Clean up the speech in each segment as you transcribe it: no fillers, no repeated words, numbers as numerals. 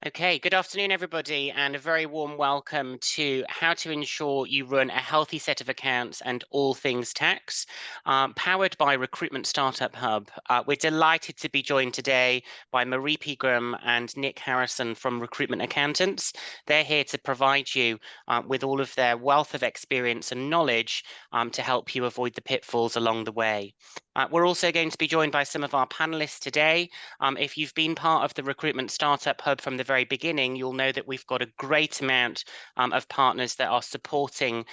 Okay, good afternoon, everybody, and a very warm welcome to how to ensure you run a healthy set of accounts and all things tax, powered by Recruitment Startup Hub. We're delighted to be joined today by Marie Pegram and Nick Harrison from Recruitment Accountants. They're here to provide you with all of their wealth of experience and knowledge to help you avoid the pitfalls along the way. We're also going to be joined by some of our panelists today. If you've been part of the Recruitment Startup Hub from the very beginning, you'll know that we've got a great amount of partners that are supporting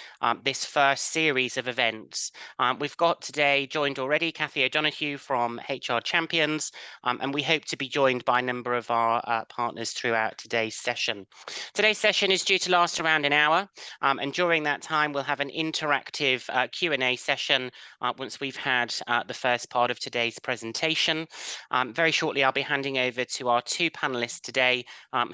this first series of events. We've got today joined already Cathy O'Donoghue from HR Champions, and we hope to be joined by a number of our partners throughout today's session. Today's session is due to last around an hour, and during that time we'll have an interactive Q&A session once we've had the first part of today's presentation. Very shortly, I'll be handing over to our two panelists today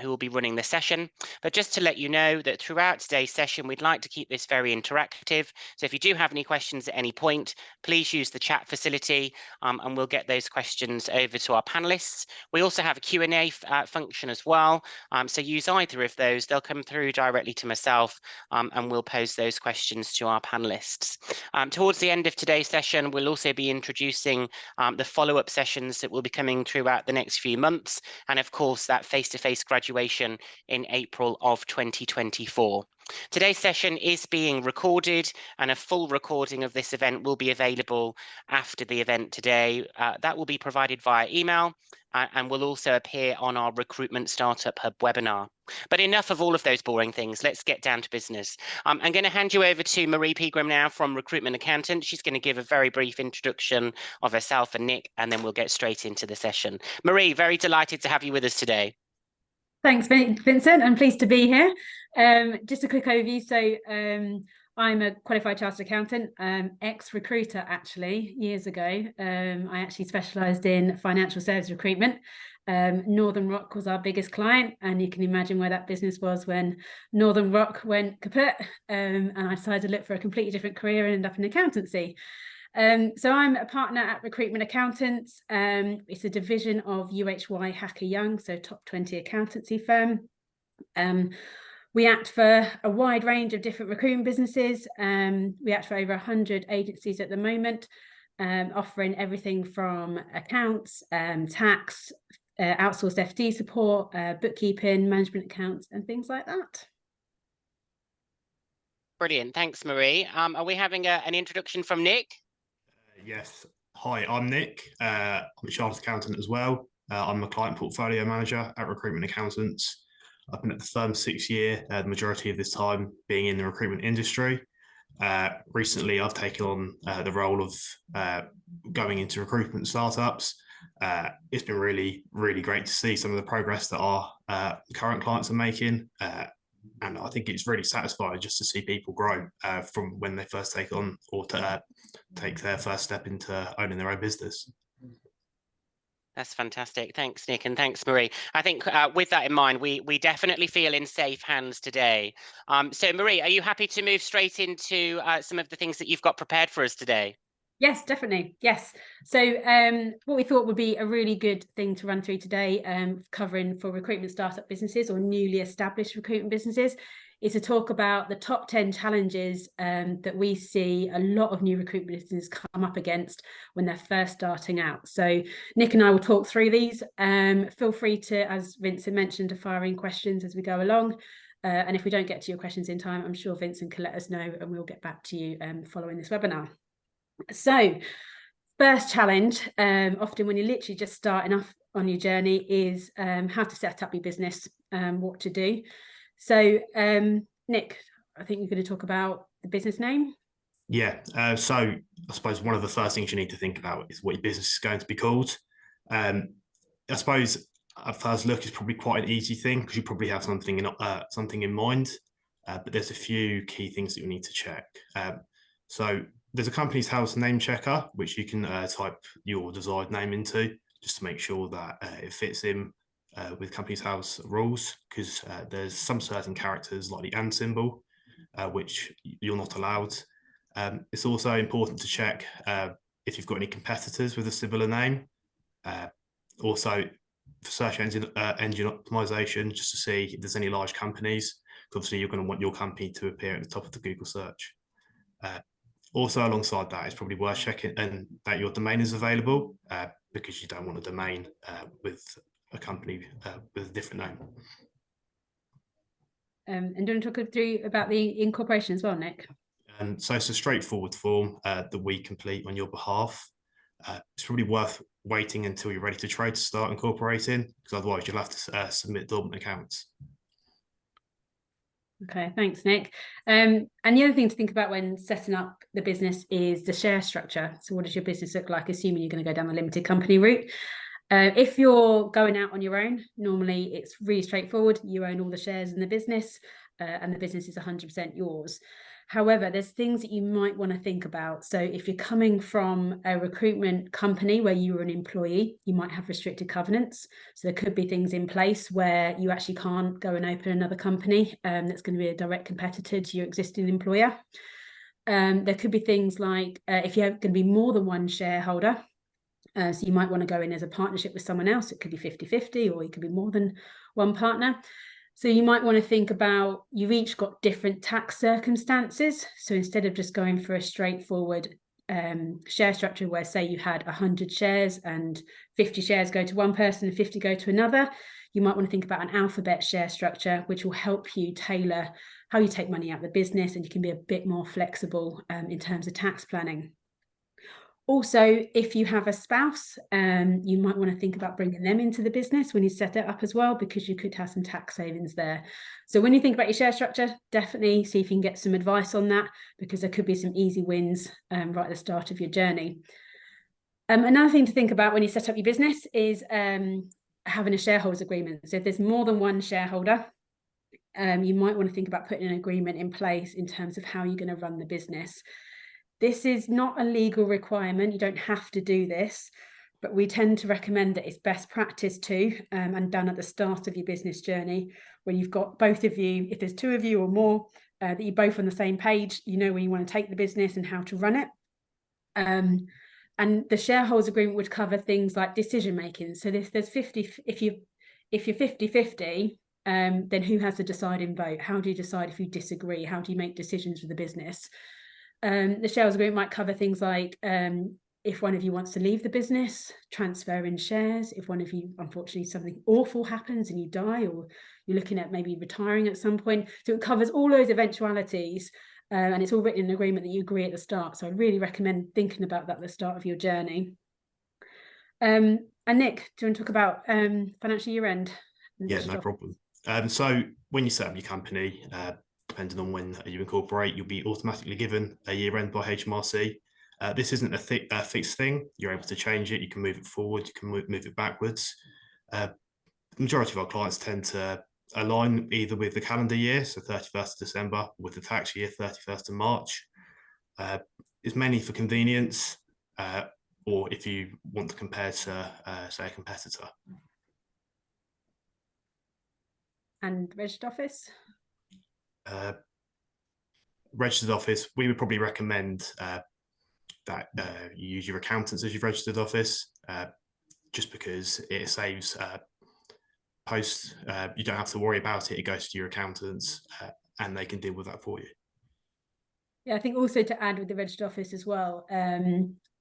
who will be running the session. But just to let you know that throughout today's session, we'd like to keep this very interactive. So if you do have any questions at any point, please use the chat facility and we'll get those questions over to our panelists. We also have a Q&A function as well. So use either of those. They'll come through directly to myself and we'll pose those questions to our panelists. Towards the end of today's session, we'll also be introducing the follow-up sessions that will be coming throughout the next few months, and of course that face-to-face graduation in April of 2024. Today's session is being recorded, and a full recording of this event will be available after the event today. That will be provided via email and will also appear on our Recruitment Startup Hub webinar. But enough of all of those boring things. Let's get down to business. I'm going to hand you over to Marie Pegram now from Recruitment Accountants. She's going to give a very brief introduction of herself and Nick, and then we'll get straight into the session. Marie, very delighted to have you with us today. Thanks, Vincent. I'm pleased to be here. Just a quick overview. So I'm a qualified chartered accountant, ex-recruiter actually, years ago. I actually specialised in financial service recruitment. Northern Rock was our biggest client, and you can imagine where that business was when Northern Rock went kaput, and I decided to look for a completely different career and ended up in accountancy. So I'm a partner at Recruitment Accountants. It's a division of UHY Hacker Young, so top 20 accountancy firm. We act for a wide range of different recruitment businesses. We act for over 100 agencies at the moment, offering everything from accounts, tax, outsourced FD support, bookkeeping, management accounts, and things like that. Brilliant. Thanks, Marie. Are we having an introduction from Nick? Yes. Hi, I'm Nick. I'm a chartered accountant as well. I'm a client portfolio manager at Recruitment Accountants. I've been at the firm 6 years, the majority of this time being in the recruitment industry. Recently, I've taken on the role of going into recruitment startups. It's been really, really great to see some of the progress that our current clients are making. And I think it's really satisfying just to see people grow from when they first take on or take their first step into owning their own business. That's fantastic. Thanks, Nick, and thanks, Marie. I think with that in mind, we definitely feel in safe hands today. So, Marie, are you happy to move straight into some of the things that you've got prepared for us today? Yes, definitely. Yes. So what we thought would be a really good thing to run through today, covering for recruitment startup businesses or newly established recruitment businesses, is to talk about the top 10 challenges that we see a lot of new recruitment businesses come up against when they're first starting out. So Nick and I will talk through these. Feel free to, as Vincent mentioned, to fire in questions as we go along. And if we don't get to your questions in time, I'm sure Vincent can let us know and we'll get back to you following this webinar. So first challenge, often when you're literally just starting off on your journey, is how to set up your business, what to do. So Nick, I think you're going to talk about the business name. Yeah, so I suppose one of the first things you need to think about is what your business is going to be called. I suppose at first look it's probably quite an easy thing because you probably have something in mind, but there's a few key things that you need to check. So there's a company's house name checker, which you can type your desired name into just to make sure that it fits in with company's house rules, because there's some certain characters like the and symbol, which you're not allowed. It's also important to check if you've got any competitors with a similar name. Also, for search engine optimization, just to see if there's any large companies. Obviously, you're going to want your company to appear at the top of the Google search. Also, alongside that, it's probably worth checking that your domain is available, because you don't want a domain with a company with a different name. And do you want to talk through about the incorporation as well, Nick? So it's a straightforward form that we complete on your behalf. It's probably worth waiting until you're ready to trade to start incorporating, because otherwise you'll have to submit dormant accounts. Okay, thanks, Nick. And the other thing to think about when setting up the business is the share structure. So what does your business look like, assuming you're going to go down the limited company route? If you're going out on your own, normally it's really straightforward. You own all the shares in the business, and the business is 100% yours. However, there's things that you might want to think about. So if you're coming from a recruitment company where you were an employee, you might have restricted covenants. So there could be things in place where you actually can't go and open another company that's going to be a direct competitor to your existing employer. There could be things like if you're going to be more than one shareholder, so you might want to go in as a partnership with someone else. It could be 50-50, or you could be more than one partner. So you might want to think about, you've each got different tax circumstances. So instead of just going for a straightforward share structure where, say, you had 100 shares and 50 shares go to one person and 50 go to another, you might want to think about an alphabet share structure, which will help you tailor how you take money out of the business, and you can be a bit more flexible in terms of tax planning. Also, if you have a spouse, you might want to think about bringing them into the business when you set it up as well, because you could have some tax savings there. So when you think about your share structure, definitely see if you can get some advice on that, because there could be some easy wins right at the start of your journey. Another thing to think about when you set up your business is having a shareholders agreement. So if there's more than one shareholder, you might want to think about putting an agreement in place in terms of how you're going to run the business. This is not a legal requirement. You don't have to do this, but we tend to recommend that it's best practice too, and done at the start of your business journey, where you've got both of you, if there's two of you or more, that you're both on the same page, you know where you want to take the business and how to run it. And the shareholders agreement would cover things like decision making. So if there's 50, if you're 50-50, then who has the deciding vote? How do you decide if you disagree? How do you make decisions with the business? The shareholders agreement might cover things like if one of you wants to leave the business, transfer in shares. If one of you, unfortunately, something awful happens and you die, or you're looking at maybe retiring at some point. So it covers all those eventualities, and it's all written in an agreement that you agree at the start. So I really recommend thinking about that at the start of your journey. And Nick, do you want to talk about financial year end? Yeah, no problem. So when you set up your company, depending on when you incorporate, you'll be automatically given a year end by HMRC. This isn't a fixed thing. You're able to change it. You can move it forward. You can move it backwards. The majority of our clients tend to align either with the calendar year, so 31st of December, with the tax year, 31st of March. It's mainly for convenience, or if you want to compare to, say, a competitor. And registered office? Registered office, we would probably recommend that you use your accountants as your registered office, just because it saves post. You don't have to worry about it. It goes to your accountants, and they can deal with that for you. Yeah, I think also to add with the registered office as well,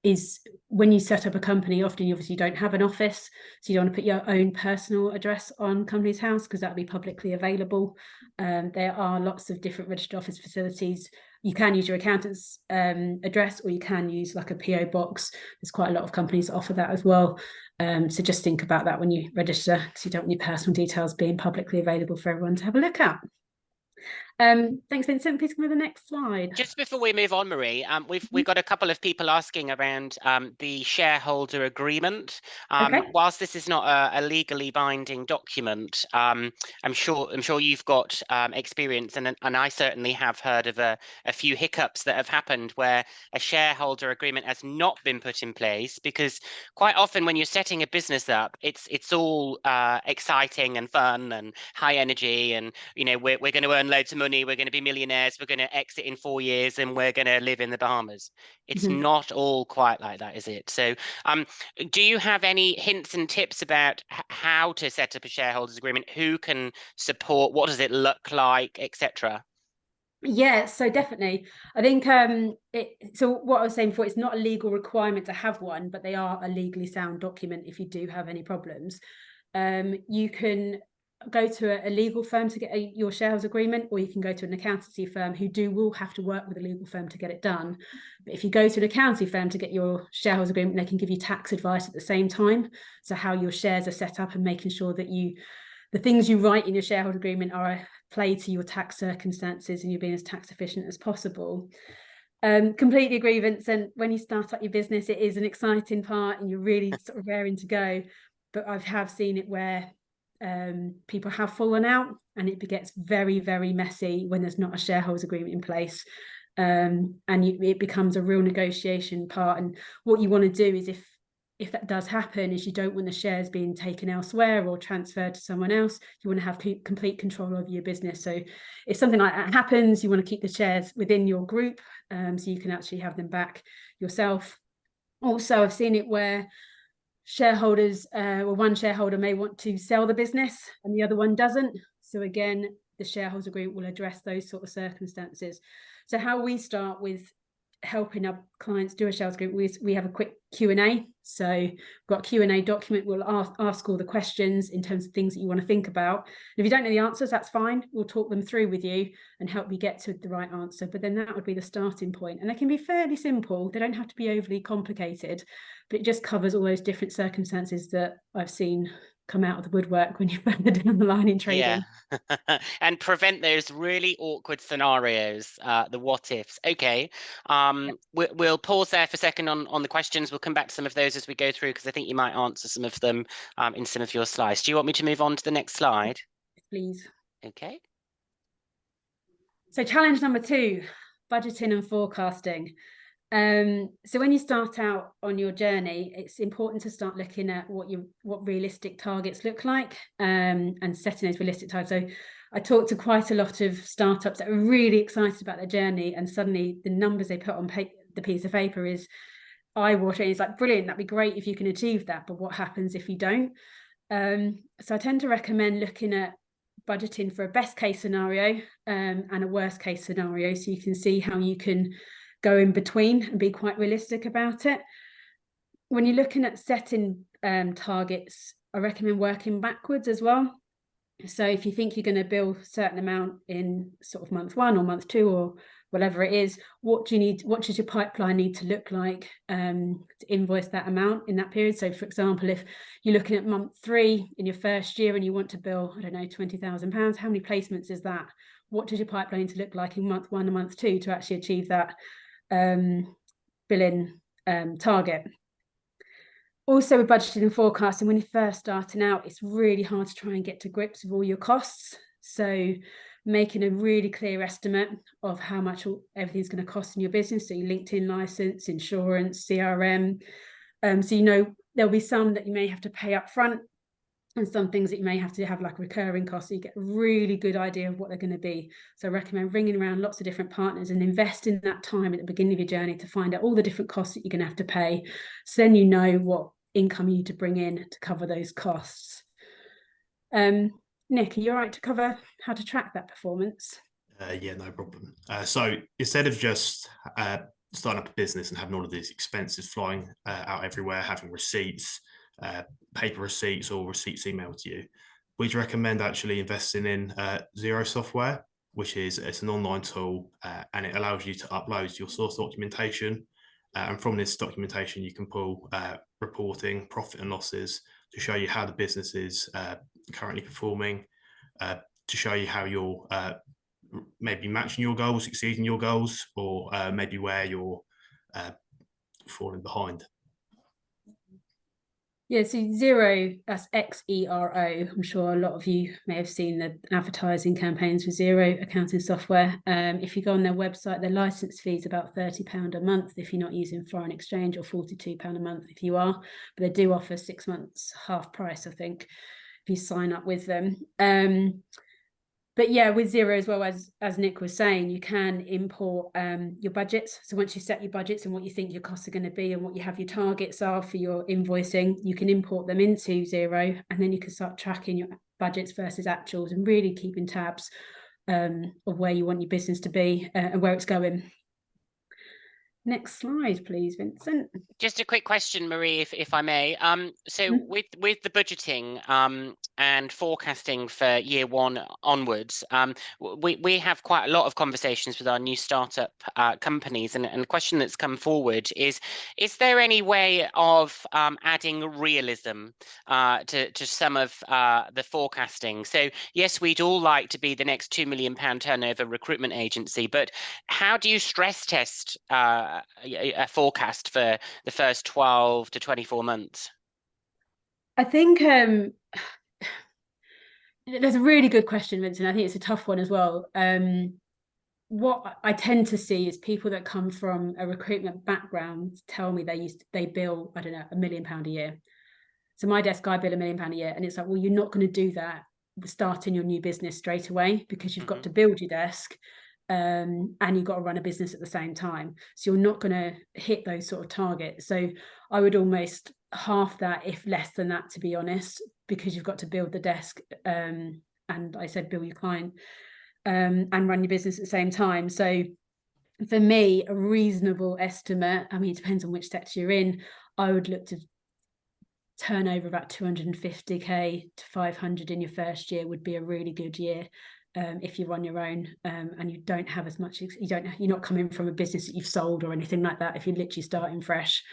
is when you set up a company, often you obviously don't have an office, so you don't want to put your own personal address on Companies House, because that'll be publicly available. There are lots of different registered office facilities. You can use your accountant's address, or you can use like a PO box. There's quite a lot of companies that offer that as well. So just think about that when you register, because you don't want your personal details being publicly available for everyone to have a look at. Thanks, Vincent. Please come to the next slide. Just before we move on, Marie, we've got a couple of people asking around the shareholder agreement. Okay. Whilst this is not a legally binding document, I'm sure you've got experience, and I certainly have heard of a few hiccups that have happened where a shareholder agreement has not been put in place, because quite often when you're setting a business up, it's all exciting and fun and high energy, and we're going to earn loads of money money, we're going to be millionaires, we're going to exit in 4 years, and we're going to live in the Bahamas. It's not all quite like that, is it? So do you have any hints and tips about how to set up a shareholders agreement? Who can support? What does it look like, etc.? Yeah, so definitely. I think so what I was saying before, it's not a legal requirement to have one, but they are a legally sound document if you do have any problems. You can go to a legal firm to get your shareholders agreement, or you can go to an accountancy firm who will have to work with a legal firm to get it done. But if you go to an accountancy firm to get your shareholders agreement, they can give you tax advice at the same time. So how your shares are set up and making sure that the things you write in your shareholder agreement are play to your tax circumstances and you're being as tax efficient as possible. Completely agree, Vincent. When you start up your business, it is an exciting part and you're really sort of raring to go. But I have seen it where people have fallen out and it gets very, very messy when there's not a shareholders agreement in place. And it becomes a real negotiation part. And what you want to do is if that does happen, is you don't want the shares being taken elsewhere or transferred to someone else. You want to have complete control over your business. So if something like that happens, you want to keep the shares within your group, so you can actually have them back yourself. Also, I've seen it where shareholders, one shareholder may want to sell the business and the other one doesn't. So again, the shareholders agreement will address those sort of circumstances. So how we start with helping our clients do a shareholders agreement, we have a quick Q&A. So we've got a Q&A document. We'll ask all the questions in terms of things that you want to think about. And if you don't know the answers, that's fine. We'll talk them through with you and help you get to the right answer. But then that would be the starting point. And they can be fairly simple. They don't have to be overly complicated, but it just covers all those different circumstances that I've seen come out of the woodwork when you're further down the line in trading. Yeah, and prevent those really awkward scenarios, the what ifs. Okay, we'll pause there for a second on the questions. We'll come back to some of those as we go through, because I think you might answer some of them in some of your slides. Do you want me to move on to the next slide? Please. Okay. So challenge number 2, budgeting and forecasting. So when you start out on your journey, it's important to start looking at what realistic targets look like, and setting those realistic targets. So I talked to quite a lot of startups that are really excited about their journey, and suddenly the numbers they put on the piece of paper is eye-watering. It's like, brilliant, that'd be great if you can achieve that, but what happens if you don't? So I tend to recommend looking at budgeting for a best case scenario and a worst case scenario, so you can see how you can go in between and be quite realistic about it. When you're looking at setting targets, I recommend working backwards as well. So if you think you're going to bill a certain amount in sort of month 1 or month 2 or whatever it is, what does your pipeline need to look like to invoice that amount in that period? So for example, if you're looking at month 3 in your first year and you want to bill, I don't know, £20,000, how many placements is that? What does your pipeline need to look like in month 1 and month 2 to actually achieve that billing target? Also with budgeting and forecasting, when you're first starting out, it's really hard to try and get to grips with all your costs. So making a really clear estimate of how much everything's going to cost in your business. So your LinkedIn license, insurance, CRM. So you know there'll be some that you may have to pay up front and some things that you may have to have like recurring costs, so you get a really good idea of what they're going to be. So I recommend ringing around lots of different partners and investing that time at the beginning of your journey to find out all the different costs that you're going to have to pay. So then you know what income you need to bring in to cover those costs. Nick, are you all right to cover how to track that performance? Yeah, no problem. So instead of just starting up a business and having all of these expenses flying out everywhere, having receipts, paper receipts or receipts emailed to you, we'd recommend actually investing in Xero software, which it's an online tool and it allows you to upload your source documentation. And from this documentation, you can pull reporting, profit and losses to show you how the business is currently performing, to show you how you're maybe matching your goals, exceeding your goals, or maybe where you're falling behind. Yeah, so Xero, that's Xero. I'm sure a lot of you may have seen the advertising campaigns for Xero accounting software. If you go on their website, their license fee is about £30 a month if you're not using foreign exchange, or £42 a month if you are. But they do offer 6 months half price, I think, if you sign up with them. But yeah, with Xero, as well, as Nick was saying, you can import your budgets. So once you set your budgets and what you think your costs are going to be and what you have your targets are for your invoicing, you can import them into Xero, and then you can start tracking your budgets versus actuals and really keeping tabs of where you want your business to be and where it's going. Next slide, please, Vincent. Just a quick question, Marie, if I may. So with the budgeting and forecasting for year one onwards, we have quite a lot of conversations with our new startup companies, and the question that's come forward is there any way of adding realism to some of the forecasting? So yes, we'd all like to be the next £2 million turnover recruitment agency, but how do you stress test a forecast for the first 12 to 24 months? I think that's a really good question, Vincent. I think it's a tough one as well. What I tend to see is people that come from a recruitment background tell me they bill, I don't know, £1 million a year. So my desk guy bill £1 million a year, and it's like, well, you're not going to do that starting your new business straight away, because you've got to build your desk. And you've got to run a business at the same time. So you're not going to hit those sort of targets. So I would almost half that, if less than that, to be honest, because you've got to build the desk. And I said, build your client and run your business at the same time. So for me, a reasonable estimate, I mean, it depends on which sector you're in, I would look to turn over about 250k to 500 in your first year would be a really good year. If you're on your own and you don't have as much, you're not coming from a business that you've sold or anything like that. If you're literally starting fresh,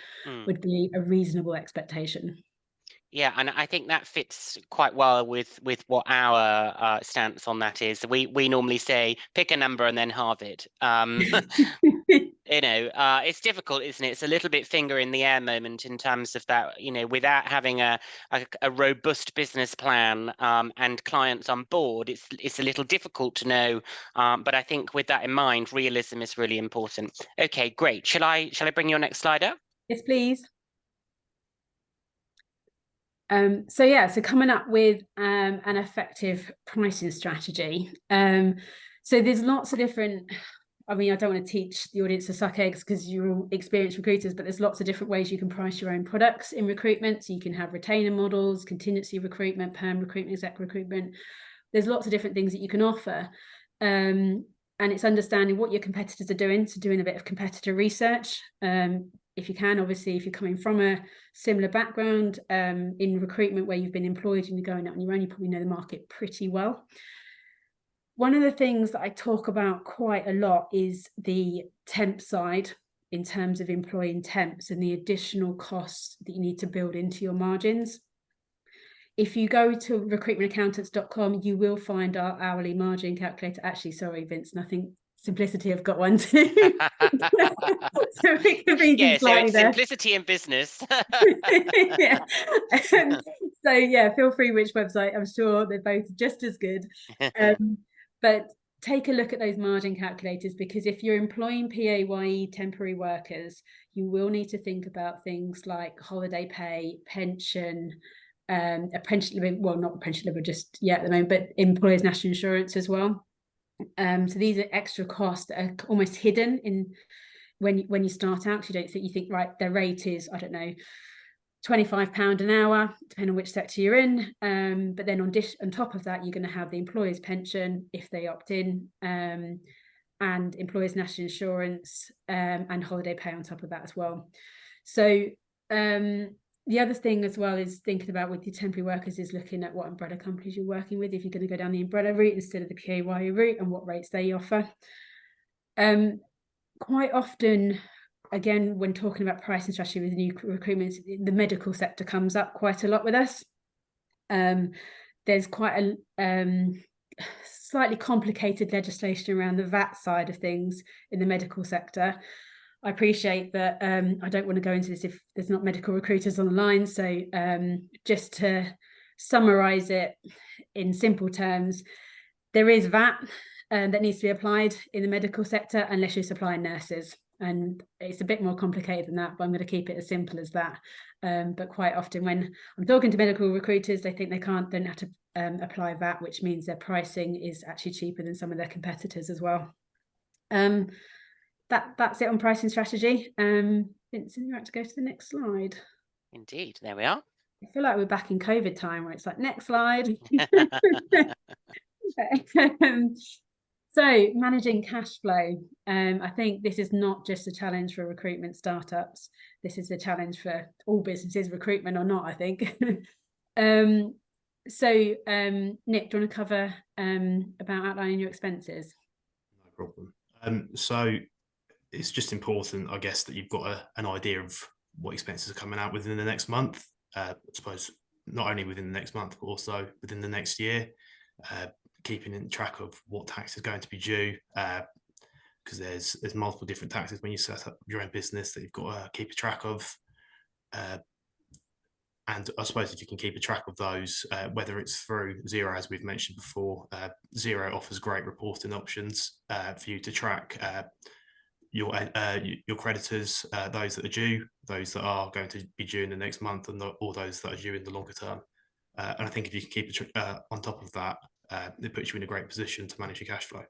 would be a reasonable expectation. Yeah, and I think that fits quite well with what our stance on that is. We normally say pick a number and then halve it. You know, it's difficult, isn't it? It's a little bit finger in the air moment in terms of that, you know, without having a robust business plan and clients on board, it's a little difficult to know. But I think with that in mind, realism is really important. Okay, great. Shall I bring your next slide up? Yes, please. So coming up with an effective pricing strategy. So there's lots of different, I mean, I don't want to teach the audience to suck eggs because you're all experienced recruiters, but there's lots of different ways you can price your own products in recruitment. So you can have retainer models, contingency recruitment, perm recruitment, exec recruitment. There's lots of different things that you can offer. And it's understanding what your competitors are doing, so doing a bit of competitor research. If you can, obviously, if you're coming from a similar background in recruitment where you've been employed and you're going out on your own, you probably know the market pretty well. One of the things that I talk about quite a lot is the temp side in terms of employing temps and the additional costs that you need to build into your margins. If you go to recruitmentaccountants.com, you will find our hourly margin calculator. Actually, sorry, Vince, nothing. Simplicity have got one too. So it could be yeah, so it's there. simplicity in business. Yeah. So yeah, feel free which website. I'm sure they're both just as good. But take a look at those margin calculators, because if you're employing PAYE temporary workers, you will need to think about things like holiday pay, pension, apprenticeship, well, not apprenticeship, just yet at the moment, but employers' national insurance as well. So these are extra costs that are almost hidden in when you start out. You think right, their rate is, I don't know, £25 an hour, depending on which sector you're in. But then on top of that, you're going to have the employer's pension if they opt in, and employers' national insurance, and holiday pay on top of that as well. So the other thing as well is thinking about with your temporary workers is looking at what umbrella companies you're working with, if you're going to go down the umbrella route instead of the PAYE route, and what rates they offer. Quite often, again, when talking about pricing strategy with new recruitment, the medical sector comes up quite a lot with us. There's quite a slightly complicated legislation around the VAT side of things in the medical sector. I appreciate that I don't want to go into this if there's not medical recruiters on the line. So just to summarise it in simple terms, there is VAT that needs to be applied in the medical sector unless you're supplying nurses. And it's a bit more complicated than that, but I'm going to keep it as simple as that. But quite often when I'm talking to medical recruiters, they think they don't have to apply VAT, which means their pricing is actually cheaper than some of their competitors as well. That's it on pricing strategy. Vincent, you're right to go to the next slide. Indeed, there we are. I feel like we're back in COVID time where it's like, next slide. So managing cash flow. I think this is not just a challenge for recruitment startups. This is a challenge for all businesses, recruitment or not, I think. So Nick, do you want to cover about outlining your expenses? No problem. So it's just important, I guess, that you've got an idea of what expenses are coming out within the next month. I suppose not only within the next month, but also within the next year. Keeping in track of what tax is going to be due, because there's multiple different taxes when you set up your own business that you've got to keep a track of. And I suppose if you can keep a track of those, whether it's through Xero, as we've mentioned before, Xero offers great reporting options for you to track your creditors, those that are due, those that are going to be due in the next month, or those that are due in the longer term. And I think if you can keep on top of that, it puts you in a great position to manage your cash flow.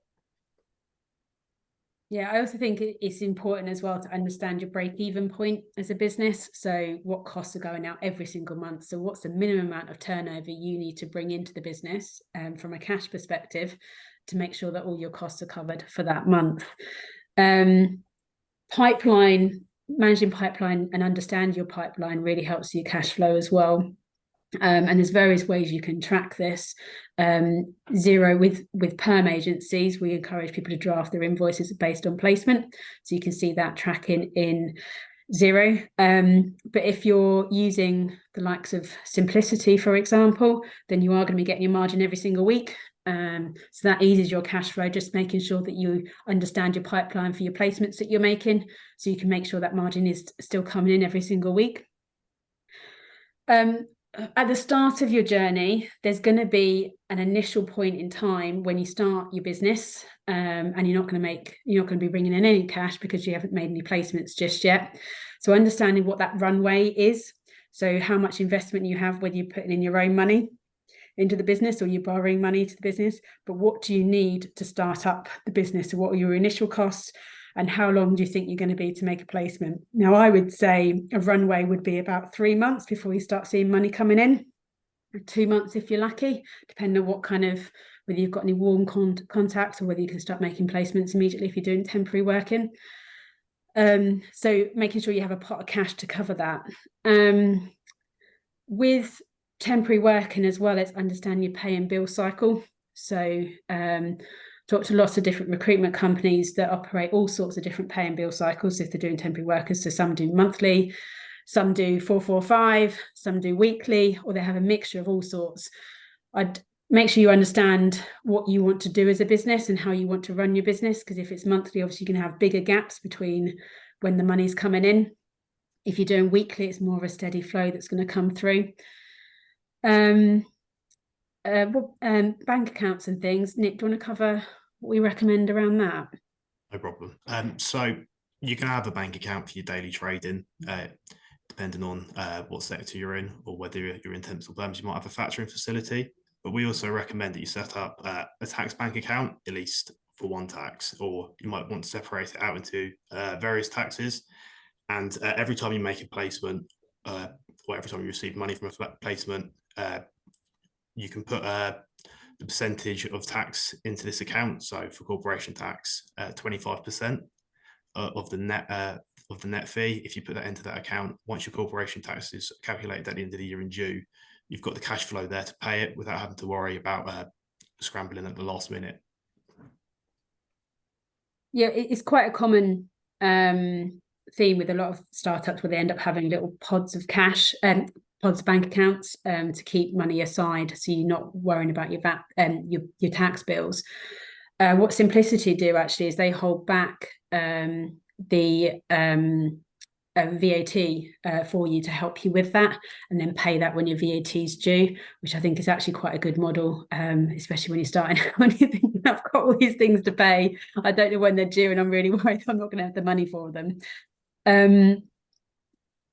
Yeah, I also think it's important as well to understand your break-even point as a business. So what costs are going out every single month? So what's the minimum amount of turnover you need to bring into the business from a cash perspective to make sure that all your costs are covered for that month? Managing pipeline and understand your pipeline really helps your cash flow as well. And there's various ways you can track this. Xero with perm agencies, we encourage people to draft their invoices based on placement, so you can see that tracking in Xero. But if you're using the likes of Simplicity, for example, then you are going to be getting your margin every single week. So that eases your cash flow, just making sure that you understand your pipeline for your placements that you're making, so you can make sure that margin is still coming in every single week. At the start of your journey, there's going to be an initial point in time when you start your business, and you're not going to be bringing in any cash because you haven't made any placements just yet. So understanding what that runway is, so how much investment you have, whether you're putting in your own money into the business or you're borrowing money to the business, but what do you need to start up the business? So what are your initial costs? And how long do you think you're going to be to make a placement? Now, I would say a runway would be about 3 months before you start seeing money coming in, 2 months if you're lucky, depending on whether you've got any warm contacts or whether you can start making placements immediately if you're doing temporary working. So making sure you have a pot of cash to cover that. With temporary working as well, it's understanding your pay and bill cycle. So talked to lots of different recruitment companies that operate all sorts of different pay and bill cycles if they're doing temporary workers. So some do monthly, some do 445, some do weekly, or they have a mixture of all sorts. I'd make sure you understand what you want to do as a business and how you want to run your business, because if it's monthly, obviously you're going to have bigger gaps between when the money's coming in. If you're doing weekly, it's more of a steady flow that's going to come through. Bank accounts and things. Nick, do you want to cover what we recommend around that? No problem. So you can have a bank account for your daily trading, depending on what sector you're in, or whether you're in temps or perms. You might have a factoring facility, but we also recommend that you set up a tax bank account, at least for one tax, or you might want to separate it out into various taxes. And every time you make a placement, or every time you receive money from a placement, you can put the percentage of tax into this account. So for corporation tax, 25% of the net fee. If you put that into that account, once your corporation tax is calculated at the end of the year in due, you've got the cash flow there to pay it without having to worry about scrambling at the last minute. Yeah, it's quite a common theme with a lot of startups where they end up having little pods of cash and pods of bank accounts to keep money aside, so you're not worrying about your VAT and your tax bills. What Simplicity do actually is they hold back the VAT for you to help you with that, and then pay that when your VAT is due, which I think is actually quite a good model, especially when you're starting when you think I've got all these things to pay, I don't know when they're due, and I'm really worried I'm not going to have the money for them.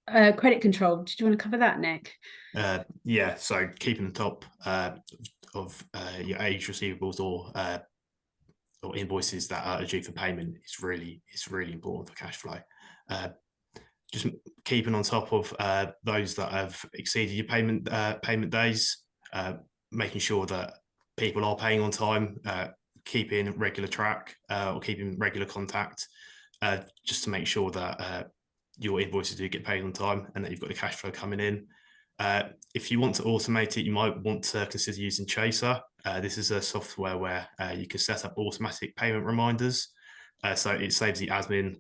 Credit control, did you want to cover that, Nick? Yeah, so keeping the top of your age receivables or invoices that are due for payment is really important for cash flow. Just keeping on top of those that have exceeded your payment days, making sure that people are paying on time, keeping regular track or keeping regular contact, just to make sure that your invoices do get paid on time and that you've got the cash flow coming in. If you want to automate it, you might want to consider using Chaser. This is a software where you can set up automatic payment reminders. So it saves the admin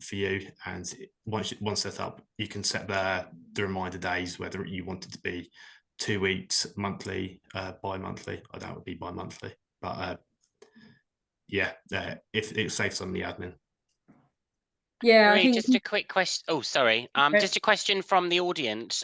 for you. And once set up, you can set the reminder days, whether you want it to be 2 weeks, monthly, bi-monthly. I doubt it would be bi-monthly. But yeah, if it saves some of the admin. Yeah, Marie, I think just a quick question. Oh, sorry. Just a question from the audience.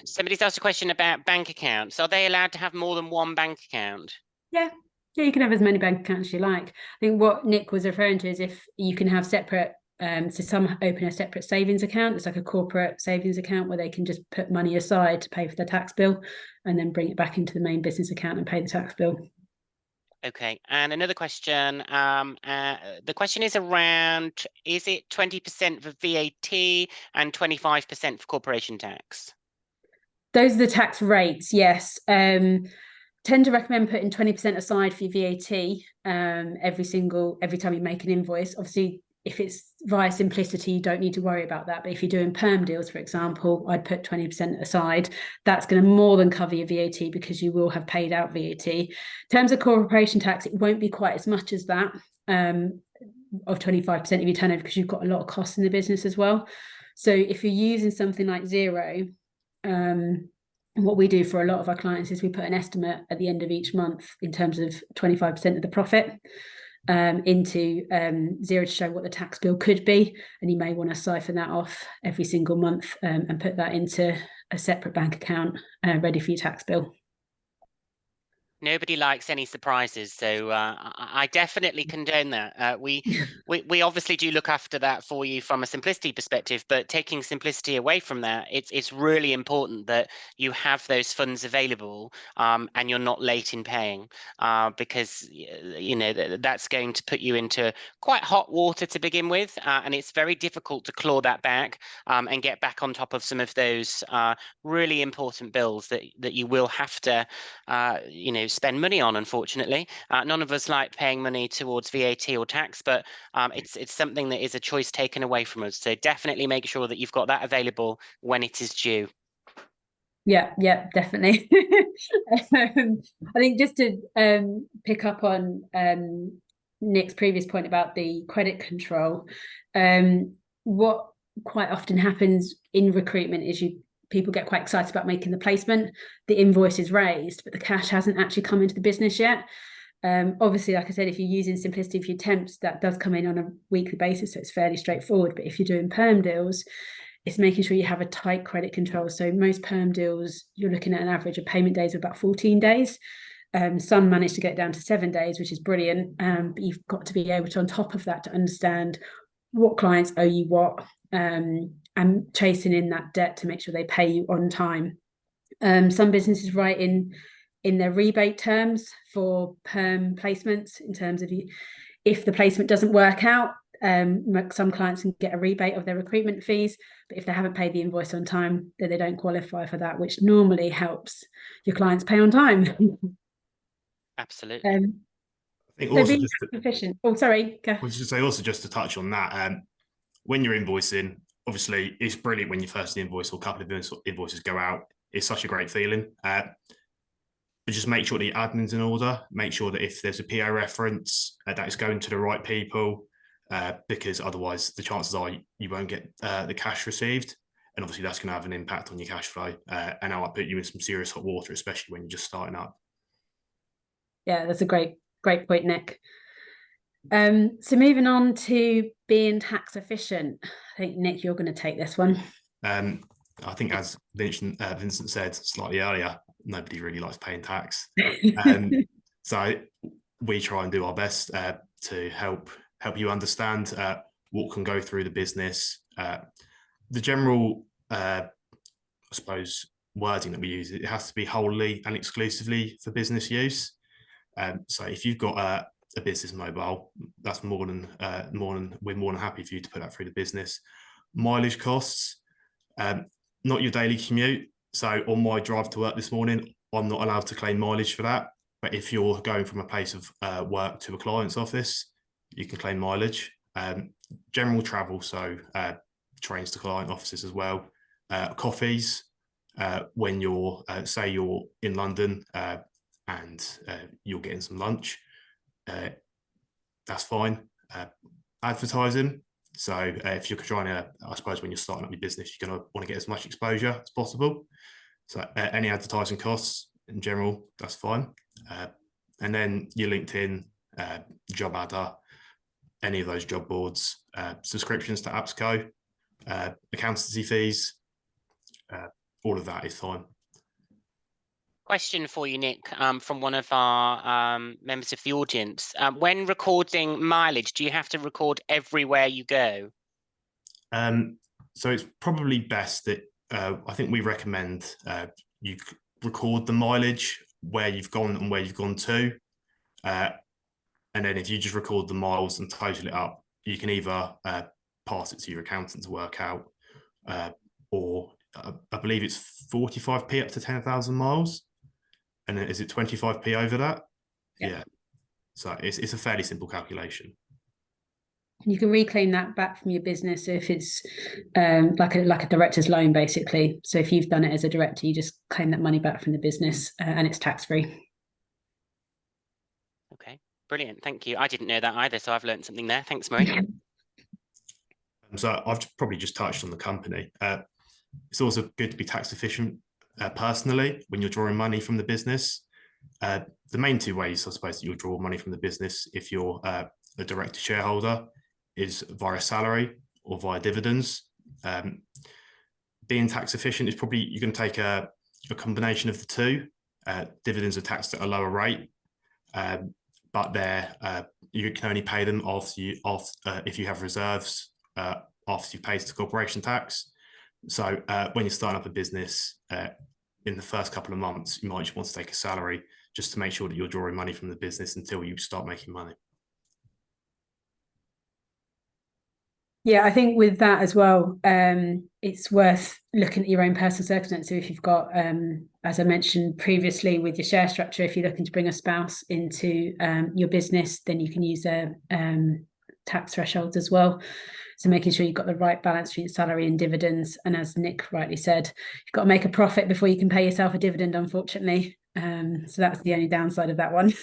Somebody's asked a question about bank accounts. Are they allowed to have more than one bank account? Yeah, you can have as many bank accounts as you like. I think what Nick was referring to is if you can have separate, so some open a separate savings account. It's like a corporate savings account where they can just put money aside to pay for their tax bill and then bring it back into the main business account and pay the tax bill. Okay, and another question. The question is around, is it 20% for VAT and 25% for corporation tax? Those are the tax rates, yes. Tend to recommend putting 20% aside for your VAT every time you make an invoice. Obviously, if it's via Simplicity, you don't need to worry about that. But if you're doing perm deals, for example, I'd put 20% aside. That's going to more than cover your VAT because you will have paid out VAT. In terms of corporation tax, it won't be quite as much as that of 25% of your turnover because you've got a lot of costs in the business as well. So if you're using something like Xero, what we do for a lot of our clients is we put an estimate at the end of each month in terms of 25% of the profit into Xero to show what the tax bill could be, and you may want to siphon that off every single month and put that into a separate bank account ready for your tax bill. Nobody likes any surprises, so I definitely condone that. We obviously do look after that for you from a simplicity perspective, but taking simplicity away from that, it's really important that you have those funds available and you're not late in paying, because you know that's going to put you into quite hot water to begin with, and it's very difficult to claw that back and get back on top of some of those really important bills that you will have to you know, spend money on. Unfortunately, none of us like paying money towards VAT or tax, but it's something that is a choice taken away from us. So definitely make sure that you've got that available when it is due. Yeah, definitely. I think just to pick up on Nick's previous point about the credit control, what quite often happens in recruitment is people get quite excited about making the placement, the invoice is raised, but the cash hasn't actually come into the business yet. Obviously, like I said, if you're using Simplicity for your temps, that does come in on a weekly basis, so it's fairly straightforward. But if you're doing perm deals, it's making sure you have a tight credit control. So most perm deals, you're looking at an average of payment days of about 14 days. Some manage to get down to 7 days, which is brilliant. But you've got to be able to, on top of that, to understand what clients owe you what, and chasing in that debt to make sure they pay you on time. Some businesses write in their rebate terms for perm placements in terms of if the placement doesn't work out, some clients can get a rebate of their recruitment fees, but if they haven't paid the invoice on time, then they don't qualify for that, which normally helps your clients pay on time. Absolutely. I think also just efficient. Oh, sorry. I was just say also just to touch on that, when you're invoicing, obviously it's brilliant when your first invoice or a couple of invoices go out. It's such a great feeling. But just make sure the admin's in order. Make sure that if there's a PO reference, that it's going to the right people, because otherwise the chances are you won't get the cash received. And obviously that's going to have an impact on your cash flow. And I'll put you in some serious hot water, especially when you're just starting up. Yeah, that's a great point, Nick. So moving on to being tax efficient. I think, Nick, you're going to take this one. I think, as Vincent said slightly earlier, nobody really likes paying tax. So we try and do our best to help you understand what can go through the business. The general, I suppose, wording that we use. It has to be wholly and exclusively for business use. So if you've got a business mobile, that's we're more than happy for you to put that through the business. Mileage costs, not your daily commute. So on my drive to work this morning, I'm not allowed to claim mileage for that. But if you're going from a place of work to a client's office, you can claim mileage. General travel, so trains to client offices as well. Coffees, when you're, say you're in London and you're getting some lunch, that's fine. Advertising, so if you're trying to, I suppose when you're starting up your business, you're going to want to get as much exposure as possible. So any advertising costs in general, that's fine. And then your LinkedIn, Job Adder, any of those job boards, subscriptions to AppsCo, accountancy fees, all of that is fine. Question for you, Nick, from one of our members of the audience. When recording mileage, do you have to record everywhere you go? So it's probably best that I think we recommend you record the mileage where you've gone and where you've gone to. And then if you just record the miles and total it up, you can either pass it to your accountant to work out, or I believe it's 45p up to 10,000 miles. And then is it 25p over that? Yeah. So it's a fairly simple calculation. And you can reclaim that back from your business if it's like a director's loan, basically. So if you've done it as a director, you just claim that money back from the business and it's tax-free. Okay, brilliant. Thank you. I didn't know that either, so I've learned something there. Thanks, Marie. So I've probably just touched on the company. It's also good to be tax efficient personally when you're drawing money from the business. The main two ways, I suppose, that you'll draw money from the business if you're a director shareholder is via salary or via dividends. Being tax efficient is probably, you're going to take a combination of the two. Dividends are taxed at a lower rate, but you can only pay them if you have reserves after you've paid the corporation tax. So when you're starting up a business, in the first couple of months, you might just want to take a salary just to make sure that you're drawing money from the business until you start making money. Yeah, I think with that as well, it's worth looking at your own personal circumstances. So if you've got, as I mentioned previously with your share structure, if you're looking to bring a spouse into your business, then you can use their tax thresholds as well. So making sure you've got the right balance between salary and dividends. And as Nick rightly said, you've got to make a profit before you can pay yourself a dividend, unfortunately. So that's the only downside of that one.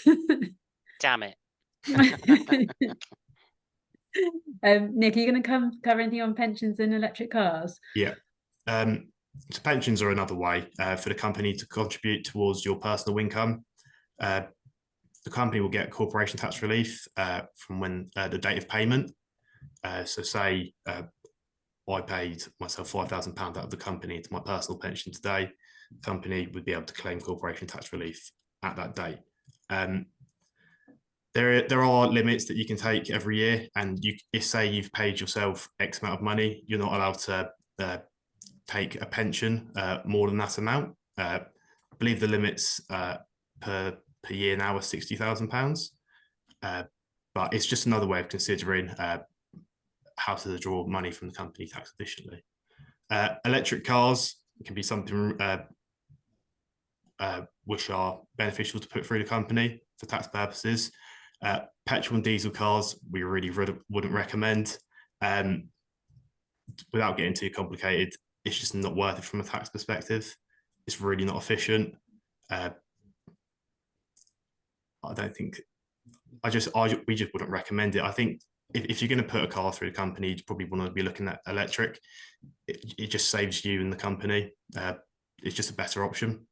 Damn it. Nick, are you going to cover anything on pensions and electric cars? Yeah. So pensions are another way for the company to contribute towards your personal income. The company will get corporation tax relief from when the date of payment. So say I paid myself £5,000 out of the company into my personal pension today, the company would be able to claim corporation tax relief at that date. There are limits that you can take every year, and if say you've paid yourself X amount of money, you're not allowed to take a pension more than that amount. I believe the limits per year now are £60,000, but it's just another way of considering how to draw money from the company tax efficiently. Electric cars can be something which are beneficial to put through the company for tax purposes. Petrol and diesel cars, we really wouldn't recommend. Without getting too complicated, it's just not worth it from a tax perspective. It's really not efficient. I don't think, we just wouldn't recommend it. I think if you're going to put a car through the company, you probably want to be looking at electric. It just saves you and the company. It's just a better option.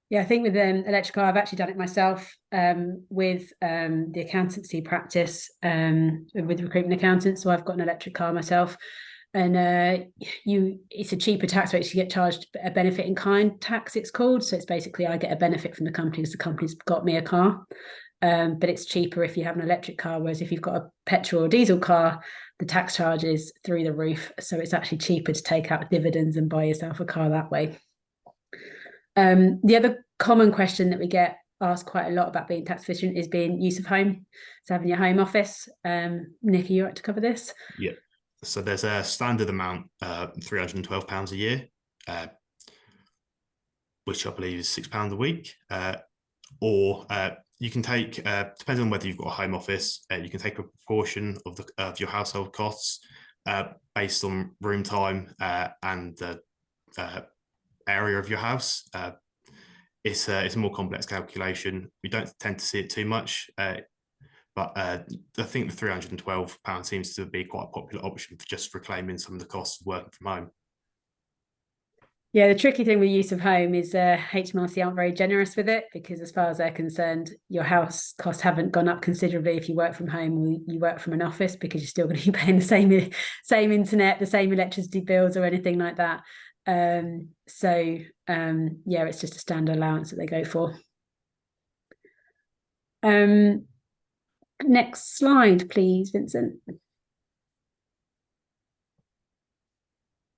Yeah, I think with electric car, I've actually done it myself with the accountancy practice with Recruitment Accountants. So I've got an electric car myself, and it's a cheaper tax rate. So you get charged a benefit in kind tax, it's called. So it's basically I get a benefit from the company because the company's got me a car. but it's cheaper if you have an electric car, whereas if you've got a petrol or diesel car, the tax charge is through the roof. So it's actually cheaper to take out dividends and buy yourself a car that way. The other common question that we get asked quite a lot about being tax efficient is being use of home. So having your home office. Nick, are you right to cover this? Yeah. So there's a standard amount, £312 a year, which I believe is £6 a week. Or you can take, depending on whether you've got a home office, you can take a proportion of your household costs based on room time and the area of your house. It's a more complex calculation. We don't tend to see it too much, but I think the £312 seems to be quite a popular option for just reclaiming some of the costs of working from home. Yeah, the tricky thing with use of home is HMRC aren't very generous with it, because as far as they're concerned, your house costs haven't gone up considerably if you work from home or you work from an office, because you're still going to be paying the same internet, the same electricity bills or anything like that. Yeah, it's just a standard allowance that they go for. Next slide, please, Vincent.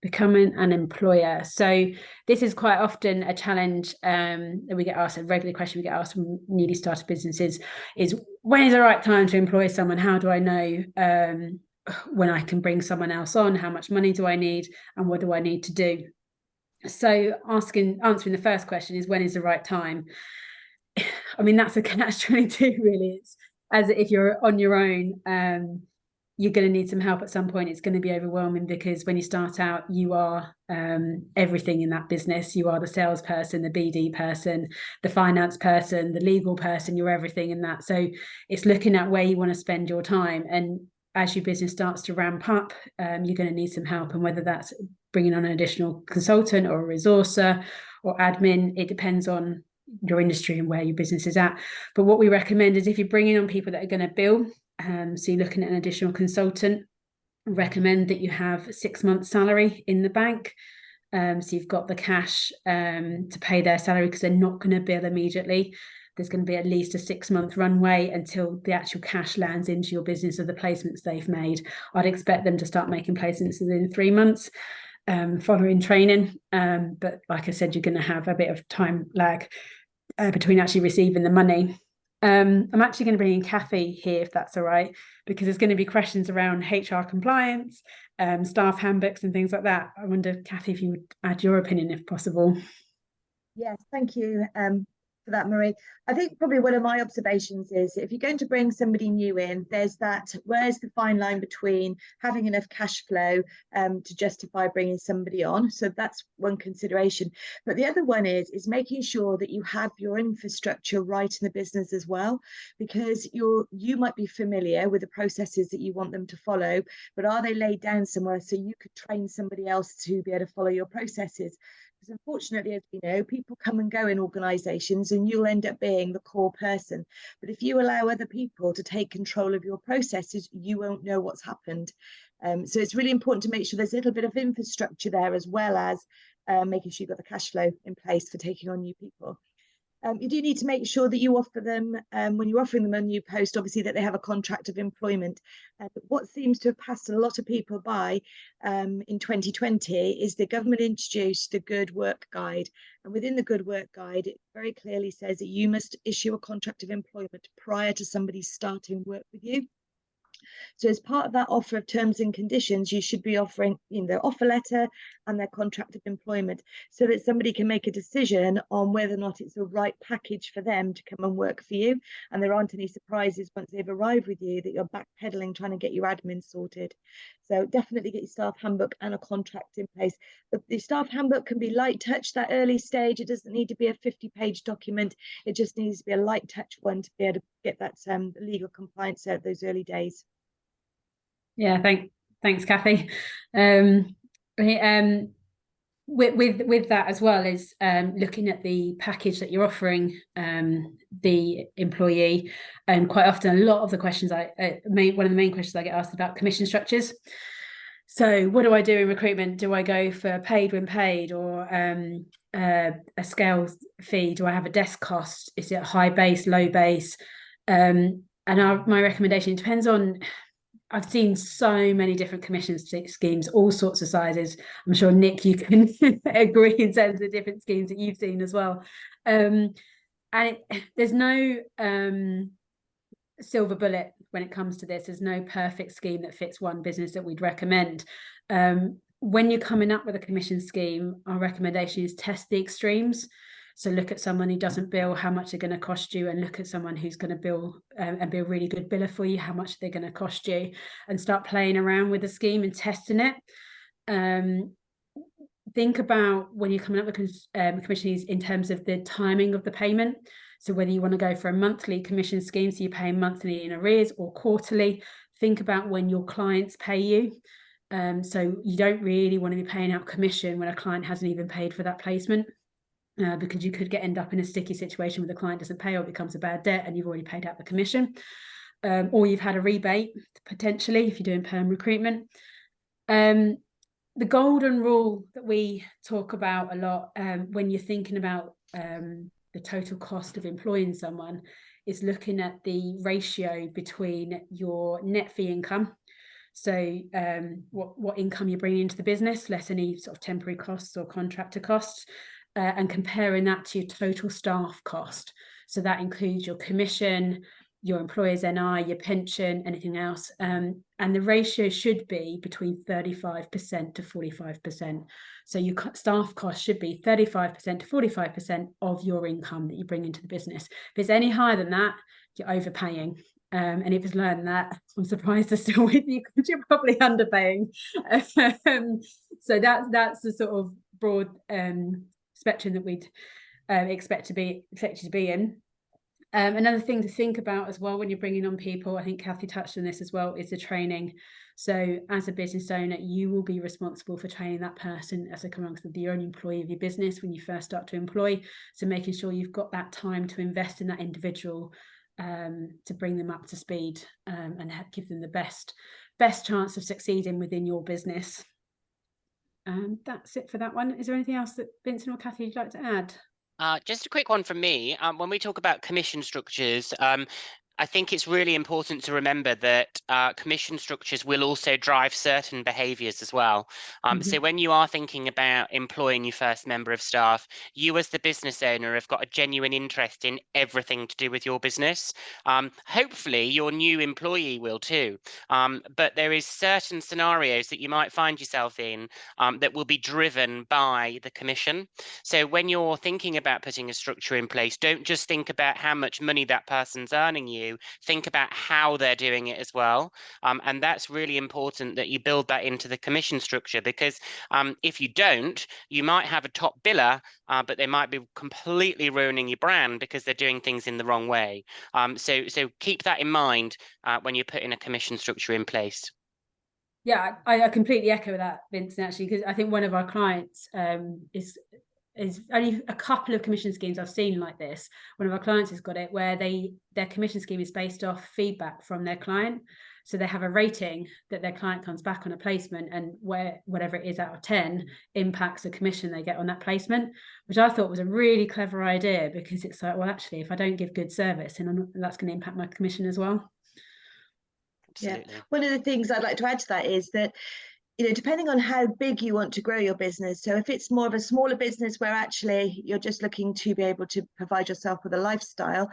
Becoming an employer. So this is quite often a challenge that we get asked, a regular question we get asked from newly started businesses is, when is the right time to employ someone? How do I know when I can bring someone else on? How much money do I need? And what do I need to do? So answering the first question is, when is the right time? I mean, that's a catch-22 really. It's as if you're on your own, you're going to need some help at some point. It's going to be overwhelming, because when you start out, you are everything in that business. You are the salesperson, the BD person, the finance person, the legal person. You're everything in that. So it's looking at where you want to spend your time. And as your business starts to ramp up, you're going to need some help. And whether that's bringing on an additional consultant or a resourcer or admin, it depends on your industry and where your business is at. But what we recommend is, if you're bringing on people that are going to bill, so you're looking at an additional consultant, recommend that you have 6 months salary in the bank. So you've got the cash to pay their salary, because they're not going to bill immediately. There's going to be at least a 6-month runway until the actual cash lands into your business of the placements they've made. I'd expect them to start making placements within 3 months following training. But like I said, you're going to have a bit of time lag between actually receiving the money. I'm actually going to bring in Kathy here, if that's all right, because there's going to be questions around HR compliance, staff handbooks and things like that. I wonder, Kathy, if you would add your opinion if possible. Yes, thank you for that, Marie. I think probably one of my observations is, if you're going to bring somebody new in, there's that, where's the fine line between having enough cash flow to justify bringing somebody on? So that's one consideration. But the other one is making sure that you have your infrastructure right in the business as well, because you might be familiar with the processes that you want them to follow, but are they laid down somewhere so you could train somebody else to be able to follow your processes? Because unfortunately, as we know, people come and go in organisations, and you'll end up being the core person. But if you allow other people to take control of your processes, you won't know what's happened. So it's really important to make sure there's a little bit of infrastructure there, as well as making sure you've got the cash flow in place for taking on new people. You do need to make sure that you offer them, when you're offering them a new post, obviously that they have a contract of employment. What seems to have passed a lot of people by in 2020 is the government introduced the Good Work Guide. And within the Good Work Guide, it very clearly says that you must issue a contract of employment prior to somebody starting work with you. So as part of that offer of terms and conditions, you should be offering their offer letter and their contract of employment, so that somebody can make a decision on whether or not it's the right package for them to come and work for you. And there aren't any surprises once they've arrived with you that you're backpedaling trying to get your admin sorted. So definitely get your staff handbook and a contract in place. The staff handbook can be light touch that early stage. It doesn't need to be a 50-page document. It just needs to be a light touch one to be able to get that legal compliance at those early days. Yeah, thanks, Kathy. With that as well is looking at the package that you're offering the employee, and quite often a lot of the questions one of the main questions I get asked about commission structures. So what do I do in recruitment? Do I go for paid when paid, or a scale fee? Do I have a desk cost? Is it high base, low base? And my recommendation, it depends on, I've seen so many different commission schemes, all sorts of sizes. I'm sure, Nick, you can agree in terms of the different schemes that you've seen as well. And there's no silver bullet when it comes to this. There's no perfect scheme that fits one business that we'd recommend. When you're coming up with a commission scheme, our recommendation is test the extremes. So look at someone who doesn't bill, how much they're going to cost you, and look at someone who's going to bill and be a really good biller for you, how much they're going to cost you, and start playing around with the scheme and testing it. Think about when you're coming up with commissions in terms of the timing of the payment. So whether you want to go for a monthly commission scheme, so you're paying monthly in arrears, or quarterly, think about when your clients pay you. So you don't really want to be paying out commission when a client hasn't even paid for that placement. Because you could end up in a sticky situation where the client doesn't pay or it becomes a bad debt and you've already paid out the commission. Or you've had a rebate, potentially, if you're doing perm recruitment. The golden rule that we talk about a lot when you're thinking about the total cost of employing someone is looking at the ratio between your net fee income. So what income you're bringing into the business, less any sort of temporary costs or contractor costs, and comparing that to your total staff cost. So that includes your commission, your employer's NI, your pension, anything else. And the ratio should be between 35% to 45%. So your staff cost should be 35% to 45% of your income that you bring into the business. If it's any higher than that, you're overpaying. And if it's lower than that, I'm surprised they're still with you because you're probably underpaying. So that's the sort of broad spectrum that we'd expect to be in. Another thing to think about as well when you're bringing on people, I think Kathy touched on this as well, is the training. So as a business owner, you will be responsible for training that person as they come along, the only employee of your business when you first start to employ. So making sure you've got that time to invest in that individual to bring them up to speed and give them the best chance of succeeding within your business. That's it for that one. Is there anything else that Vincent or Kathy you'd like to add? Just a quick one from me. When we talk about commission structures, I think it's really important to remember that commission structures will also drive certain behaviours as well. So when you are thinking about employing your first member of staff, you as the business owner have got a genuine interest in everything to do with your business. Hopefully your new employee will too. But there is certain scenarios that you might find yourself in that will be driven by the commission. So when you're thinking about putting a structure in place, don't just think about how much money that person's earning you. Think about how they're doing it as well. And that's really important that you build that into the commission structure, because if you don't, you might have a top biller, but they might be completely ruining your brand because they're doing things in the wrong way. So keep that in mind when you're putting a commission structure in place. Yeah, I completely echo that, Vincent, actually, because I think one of our clients is only a couple of commission schemes I've seen like this. One of our clients has got it where their commission scheme is based off feedback from their client. So they have a rating that their client comes back on a placement, and where whatever it is out of 10 impacts the commission they get on that placement, which I thought was a really clever idea, because it's like, well, actually, if I don't give good service, and that's going to impact my commission as well. Absolutely. Yeah. One of the things I'd like to add to that is that, depending on how big you want to grow your business. So if it's more of a smaller business where actually you're just looking to be able to provide yourself with a lifestyle,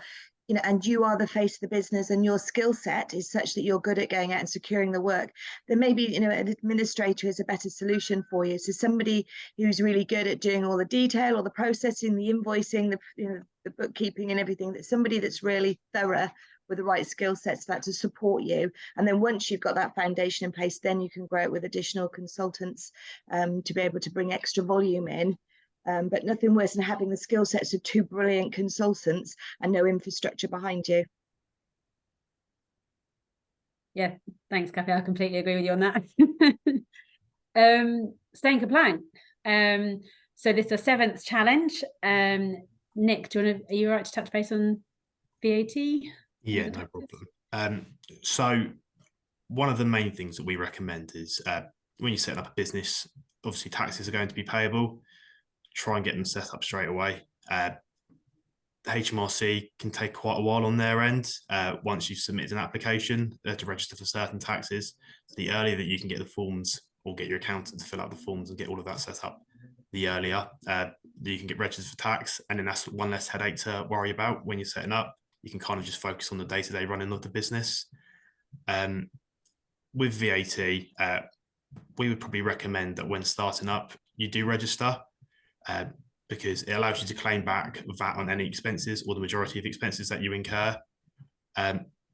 and you are the face of the business and your skill set is such that you're good at going out and securing the work, then maybe, an administrator is a better solution for you. So somebody who's really good at doing all the detail, all the processing, the invoicing, the bookkeeping and everything, that's somebody that's really thorough with the right skill sets for that to support you. And then once you've got that foundation in place, then you can grow it with additional consultants to be able to bring extra volume in. But nothing worse than having the skill sets of two brilliant consultants and no infrastructure behind you. Yeah, thanks, Kathy. I completely agree with you on that. Staying compliant. So this is our 7th challenge. Nick, are you all right to touch base on VAT? Yeah, no problem. So one of the main things that we recommend is when you're setting up a business, obviously taxes are going to be payable. Try and get them set up straight away. HMRC can take quite a while on their end once you've submitted an application to register for certain taxes. So the earlier that you can get the forms or get your accountant to fill out the forms and get all of that set up, the earlier you can get registered for tax. And then that's one less headache to worry about when you're setting up. You can kind of just focus on the day-to-day running of the business. With VAT, we would probably recommend that when starting up, you do register because it allows you to claim back VAT on any expenses or the majority of expenses that you incur.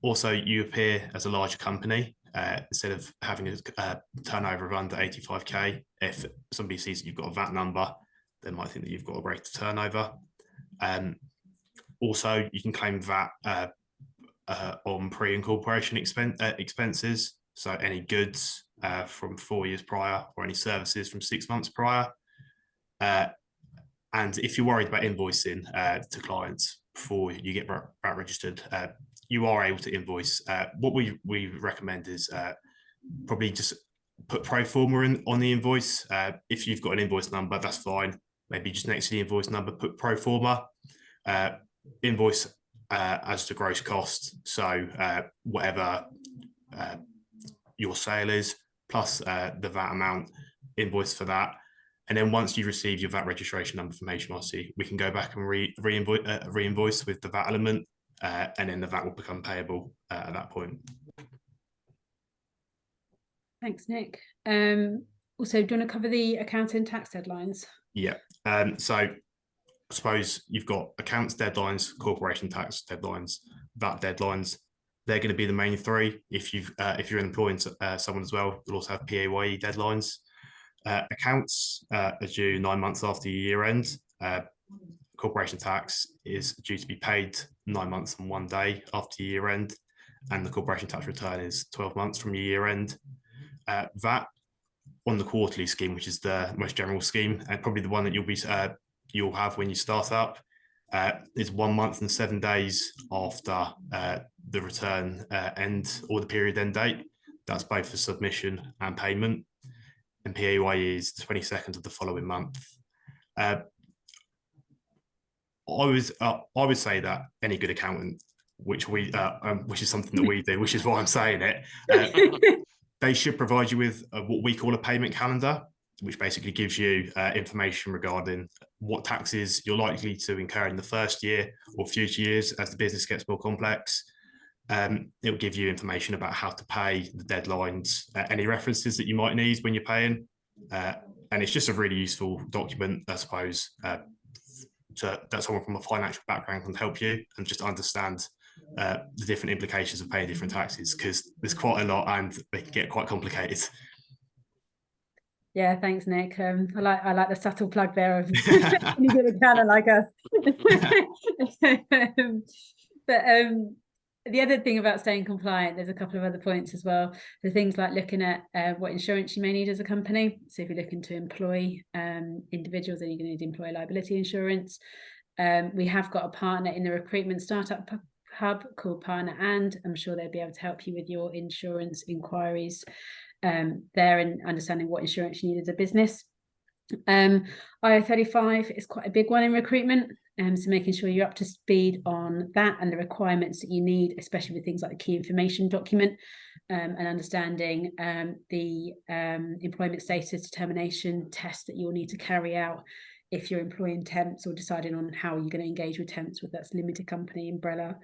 Also, you appear as a larger company instead of having a turnover of under 85k. If somebody sees that you've got a VAT number, they might think that you've got a greater turnover. Also, you can claim VAT on pre-incorporation expenses. So any goods from 4 years prior or any services from 6 months prior. And if you're worried about invoicing to clients before you get VAT registered, you are able to invoice. What we recommend is probably just put pro forma on the invoice. If you've got an invoice number, that's fine. Maybe just next to the invoice number, put pro forma. Invoice as the gross cost. So whatever your sale is, plus the VAT amount, invoice for that. And then once you receive your VAT registration number from HMRC, we can go back and re-invoice with the VAT element, and then the VAT will become payable at that point. Thanks, Nick. Also, do you want to cover the accounting tax deadlines? Yeah. So I suppose you've got accounts deadlines, corporation tax deadlines, VAT deadlines. They're going to be the main three. If you're employing someone as well, you'll also have PAYE deadlines. Accounts are due 9 months after your year end. Corporation tax is due to be paid 9 months and 1 day after your year end, and the corporation tax return is 12 months from your year end. VAT on the quarterly scheme, which is the most general scheme, and probably the one that you'll have when you start up, is 1 month and 7 days after the return end or the period end date. That's both for submission and payment. And PAYE is the 22nd of the following month. I would say that any good accountant, which is something that we do, which is why I'm saying it, they should provide you with what we call a payment calendar, which basically gives you information regarding what taxes you're likely to incur in the first year or future years as the business gets more complex. It will give you information about how to pay, the deadlines, any references that you might need when you're paying. And it's just a really useful document, I suppose, that someone from a financial background can help you and just understand the different implications of paying different taxes, because there's quite a lot and they can get quite complicated. Yeah, thanks, Nick. I like the subtle plug there of any good accountant like us. But the other thing about staying compliant, there's a couple of other points as well. The things like looking at what insurance you may need as a company. So if you're looking to employ individuals, then you're going to need employee liability insurance. We have got a partner in the recruitment startup hub called Partner, and I'm sure they'll be able to help you with your insurance inquiries there and understanding what insurance you need as a business. IO35 is quite a big one in recruitment, so making sure you're up to speed on that and the requirements that you need, especially with things like the key information document, and understanding the employment status determination test that you'll need to carry out if you're employing temps or deciding on how you're going to engage with temps, whether that's limited company, umbrella,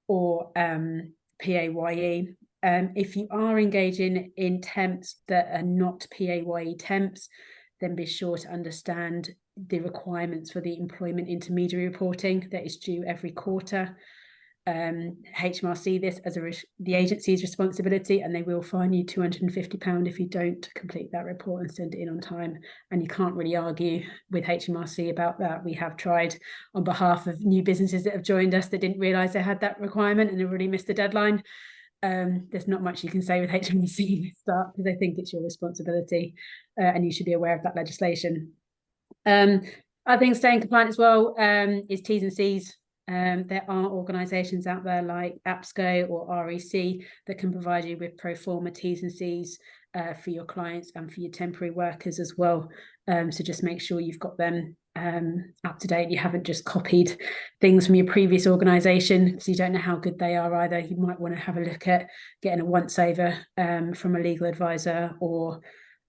or PAYE. If you are engaging in temps that are not PAYE temps, then be sure to understand the requirements for the employment intermediary reporting that is due every quarter. HMRC this as the agency's responsibility, and they will fine you £250 if you don't complete that report and send it in on time. And you can't really argue with HMRC about that. We have tried on behalf of new businesses that have joined us that didn't realise they had that requirement and have already missed the deadline. There's not much you can say with HMRC at start because they think it's your responsibility, and you should be aware of that legislation. I think staying compliant as well is T's and C's. There are organisations out there like APSCO or REC that can provide you with pro forma T's and C's for your clients and for your temporary workers as well. So just make sure you've got them up to date. You haven't just copied things from your previous organisation, because you don't know how good they are either. You might want to have a look at getting a once over from a legal advisor, or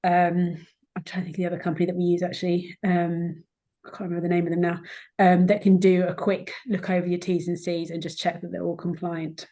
I'm trying to think of the other company that we use actually. I can't remember the name of them now. That can do a quick look over your T's and C's and just check that they're all compliant.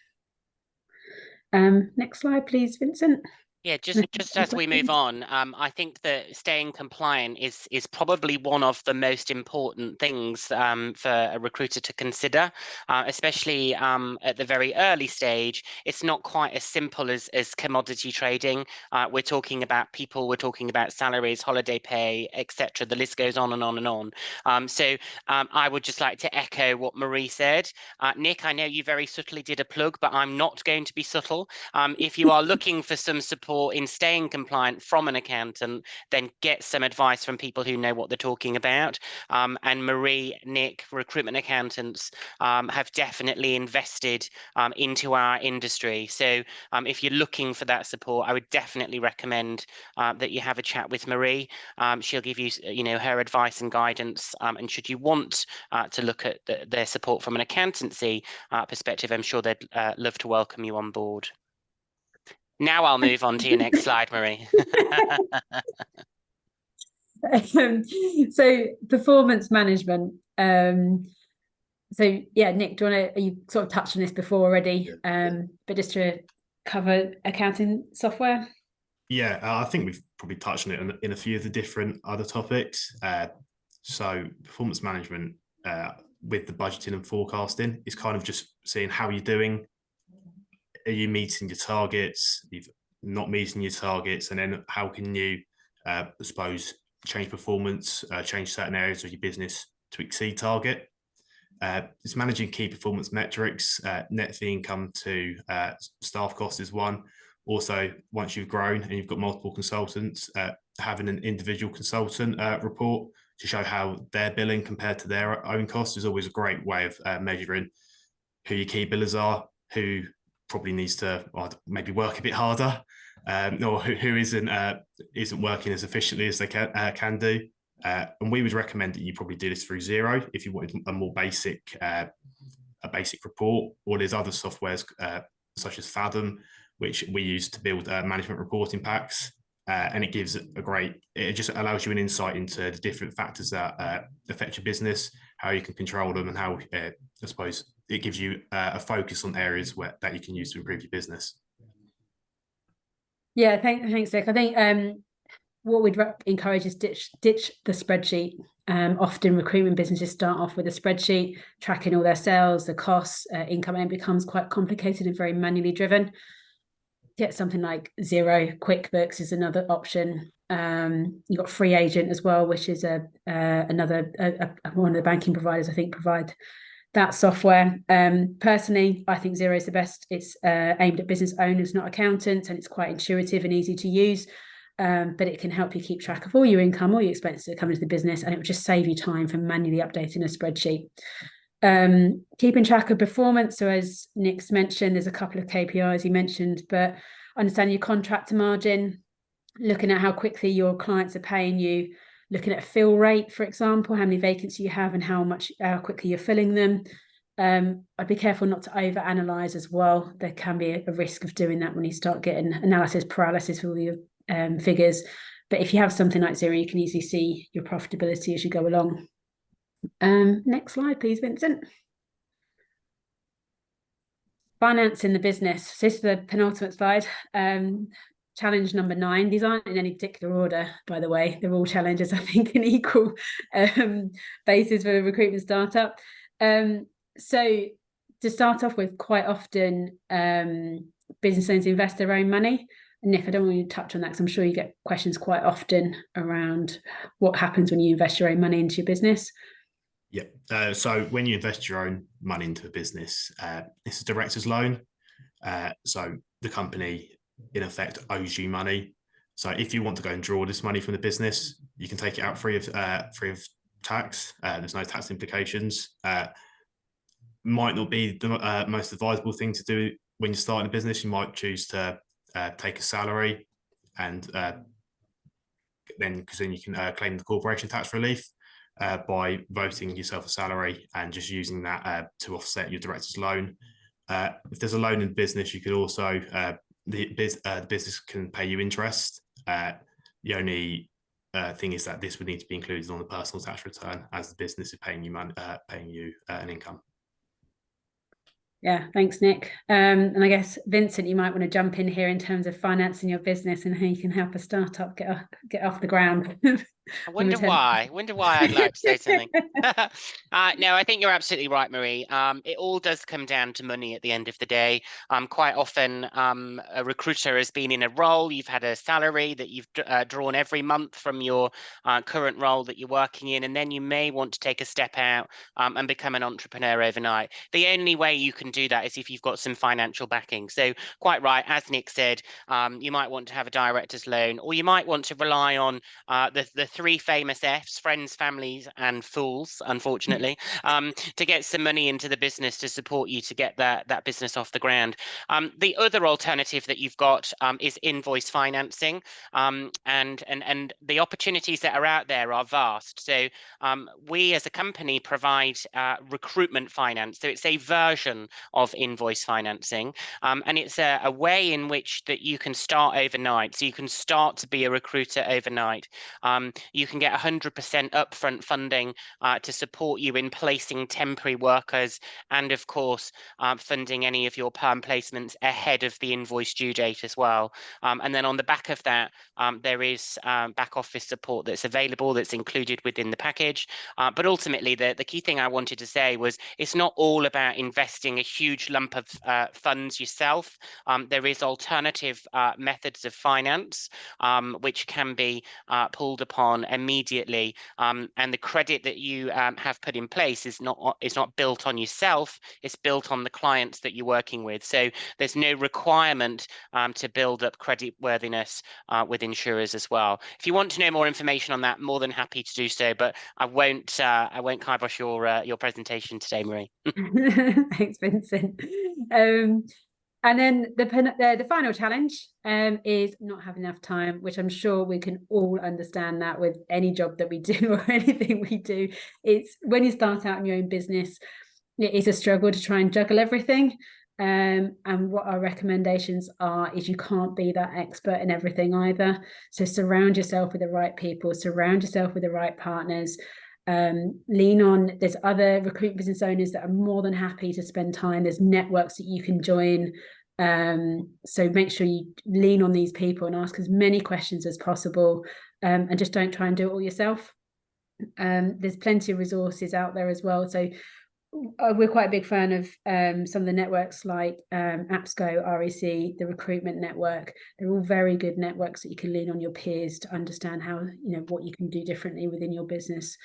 Next slide, please, Vincent. Yeah, just as we move on, I think that staying compliant is probably one of the most important things for a recruiter to consider, especially at the very early stage. It's not quite as simple as commodity trading. We're talking about people, we're talking about salaries, holiday pay, etc. The list goes on and on and on. So I would just like to echo what Marie said. Nick, I know you very subtly did a plug, but I'm not going to be subtle. If you are looking for some support in staying compliant from an accountant, then get some advice from people who know what they're talking about. And Marie, Nick, Recruitment Accountants have definitely invested into our industry. So if you're looking for that support, I would definitely recommend that you have a chat with Marie. She'll give you, her advice and guidance. And should you want to look at their support from an accountancy perspective, I'm sure they'd love to welcome you on board. Now I'll move on to your next slide, Marie. So performance management. So yeah, Nick, do you want to? You sort of touched on this before already, but just to cover accounting software. Yeah, I think we've probably touched on it in a few of the different other topics. So performance management with the budgeting and forecasting is kind of just seeing how you're doing. Are you meeting your targets? You're not meeting your targets, and then how can you, I suppose, change performance, change certain areas of your business to exceed target? It's managing key performance metrics. Net fee income to staff cost is one. Also, once you've grown and you've got multiple consultants, having an individual consultant report to show how they're billing compared to their own costs is always a great way of measuring who your key billers are, who probably needs to maybe work a bit harder, or who isn't working as efficiently as they can do. And we would recommend that you probably do this through Xero if you wanted a more basic report, or there's other softwares such as Fathom, which we use to build management reporting packs. And it just allows you an insight into the different factors that affect your business, how you can control them, and how, I suppose, it gives you a focus on areas that you can use to improve your business. Yeah, thanks, Nick. I think what we'd encourage is ditch the spreadsheet. Often recruitment businesses start off with a spreadsheet, tracking all their sales, the costs, income, and it becomes quite complicated and very manually driven. Get something like Xero. QuickBooks is another option. You've got Free Agent as well, which is another one of the banking providers, I think, provide that software. Personally, I think Xero is the best. It's aimed at business owners, not accountants, and it's quite intuitive and easy to use. But it can help you keep track of all your income, all your expenses that come into the business, and it will just save you time from manually updating a spreadsheet. Keeping track of performance. So as Nick's mentioned, there's a couple of KPIs he mentioned, but understanding your contractor margin, looking at how quickly your clients are paying you, looking at fill rate, for example, how many vacancies you have and how quickly you're filling them. I'd be careful not to overanalyze as well. There can be a risk of doing that when you start getting analysis paralysis with all your figures. But if you have something like Xero, you can easily see your profitability as you go along. Next slide, please, Vincent. Finance in the business. So this is the penultimate slide. Challenge number 9. These aren't in any particular order, by the way. They're all challenges, I think, in equal basis for a recruitment startup. So to start off with, quite often business owners invest their own money. And Nick, I don't want you to touch on that because I'm sure you get questions quite often around what happens when you invest your own money into your business. Yeah. So when you invest your own money into a business, it's a director's loan. So the company, in effect, owes you money. So if you want to go and draw this money from the business, you can take it out free of tax. There's no tax implications. Might not be the most advisable thing to do when you're starting a business. You might choose to take a salary, and then you can claim the corporation tax relief. by voting yourself a salary and just using that to offset your director's loan. If there's a loan in business, you could also, the business can pay you interest. The only thing is that this would need to be included on the personal tax return, as the business is paying you money, an income. Yeah, thanks, Nick. And I guess, Vincent, you might want to jump in here in terms of financing your business and how you can help a startup get off the ground. I wonder why. I'd like to say something. No, I think you're absolutely right, Marie. It all does come down to money at the end of the day. Quite often, a recruiter has been in a role, you've had a salary that you've drawn every month from your current role that you're working in, and then you may want to take a step out and become an entrepreneur overnight. The only way you can do that is if you've got some financial backing. So quite right, as Nick said, you might want to have a director's loan, or you might want to rely on the three famous F's: friends, families, and fools, unfortunately, to get some money into the business to support you to get that business off the ground. The other alternative that you've got is invoice financing, and the opportunities that are out there are vast. So we as a company provide recruitment finance. So it's a version of invoice financing, and it's a way in which that you can start overnight. So you can start to be a recruiter overnight. You can get 100% upfront funding to support you in placing temporary workers, and of course funding any of your perm placements ahead of the invoice due date as well. And then on the back of that, there is back office support that's available, that's included within the package. But ultimately, the key thing I wanted to say was it's not all about investing a huge lump of funds yourself. There is alternative methods of finance which can be pulled upon immediately, and the credit that you have put in place is not built on yourself, it's built on the clients that you're working with. So there's no requirement to build up credit worthiness with insurers as well. If you want to know more information on that, more than happy to do so, but I won't kibosh your presentation today, Marie. Thanks, Vincent. And then the final challenge is not having enough time, which I'm sure we can all understand that with any job that we do or anything we do. It's when you start out in your own business, it is a struggle to try and juggle everything. And what our recommendations are is you can't be that expert in everything either. So surround yourself with the right people, surround yourself with the right partners. Lean on, there's other recruitment business owners that are more than happy to spend time. There's networks that you can join. So make sure you lean on these people and ask as many questions as possible, and just don't try and do it all yourself. There's plenty of resources out there as well. So we're quite a big fan of some of the networks like APSCO, REC, the Recruitment Network. They're all very good networks that you can lean on your peers to understand how, what you can do differently within your business,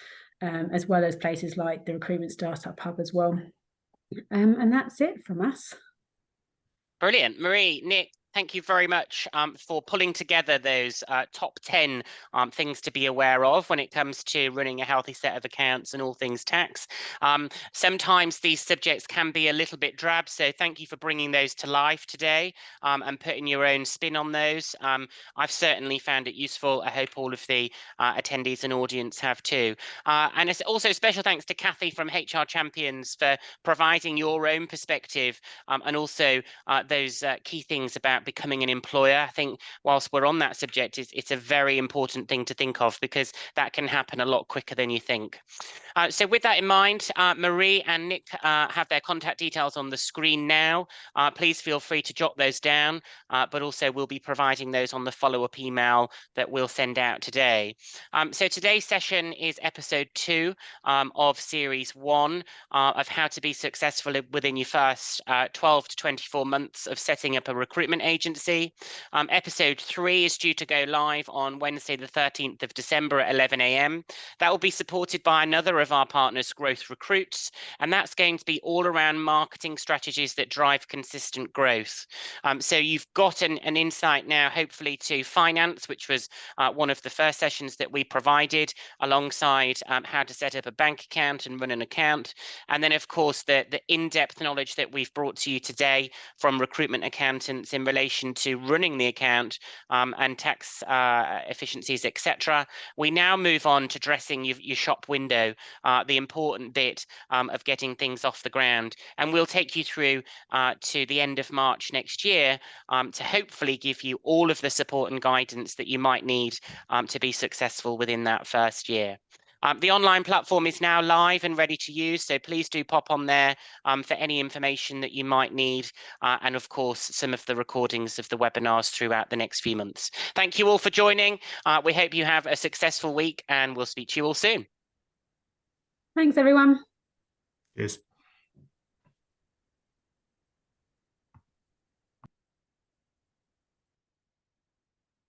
as well as places like the Recruitment Startup Hub as well. And that's it from us. Brilliant. Marie, Nick, thank you very much for pulling together those top 10 things to be aware of when it comes to running a healthy set of accounts and all things tax. Sometimes these subjects can be a little bit drab, so thank you for bringing those to life today and putting your own spin on those. I've certainly found it useful. I hope all of the attendees and audience have too. And it's also special thanks to Kathy from HR Champions for providing your own perspective and also those key things about becoming an employer. I think whilst we're on that subject, it's a very important thing to think of because that can happen a lot quicker than you think. So with that in mind, Marie and Nick have their contact details on the screen now. Please feel free to jot those down, but also we'll be providing those on the follow-up email that we'll send out today. So today's session is episode 2 of series 1 of how to be successful within your first 12 to 24 months of setting up a recruitment agency. Episode 3 is due to go live on Wednesday, the 13th of December at 11 a.m. That will be supported by another of our partners, Growth Recruits, and that's going to be all around marketing strategies that drive consistent growth. So you've got an insight now, hopefully, to finance, which was one of the first sessions that we provided, alongside how to set up a bank account and run an account. And then, of course, the in-depth knowledge that we've brought to you today from Recruitment Accountants in relation relation to running the account and tax efficiencies, etc. We now move on to dressing your shop window, the important bit of getting things off the ground. And we'll take you through to the end of March next year to hopefully give you all of the support and guidance that you might need to be successful within that first year. The online platform is now live and ready to use, so please do pop on there for any information that you might need, and of course some of the recordings of the webinars throughout the next few months. Thank you all for joining. We hope you have a successful week, and we'll speak to you all soon. Thanks, everyone. Cheers.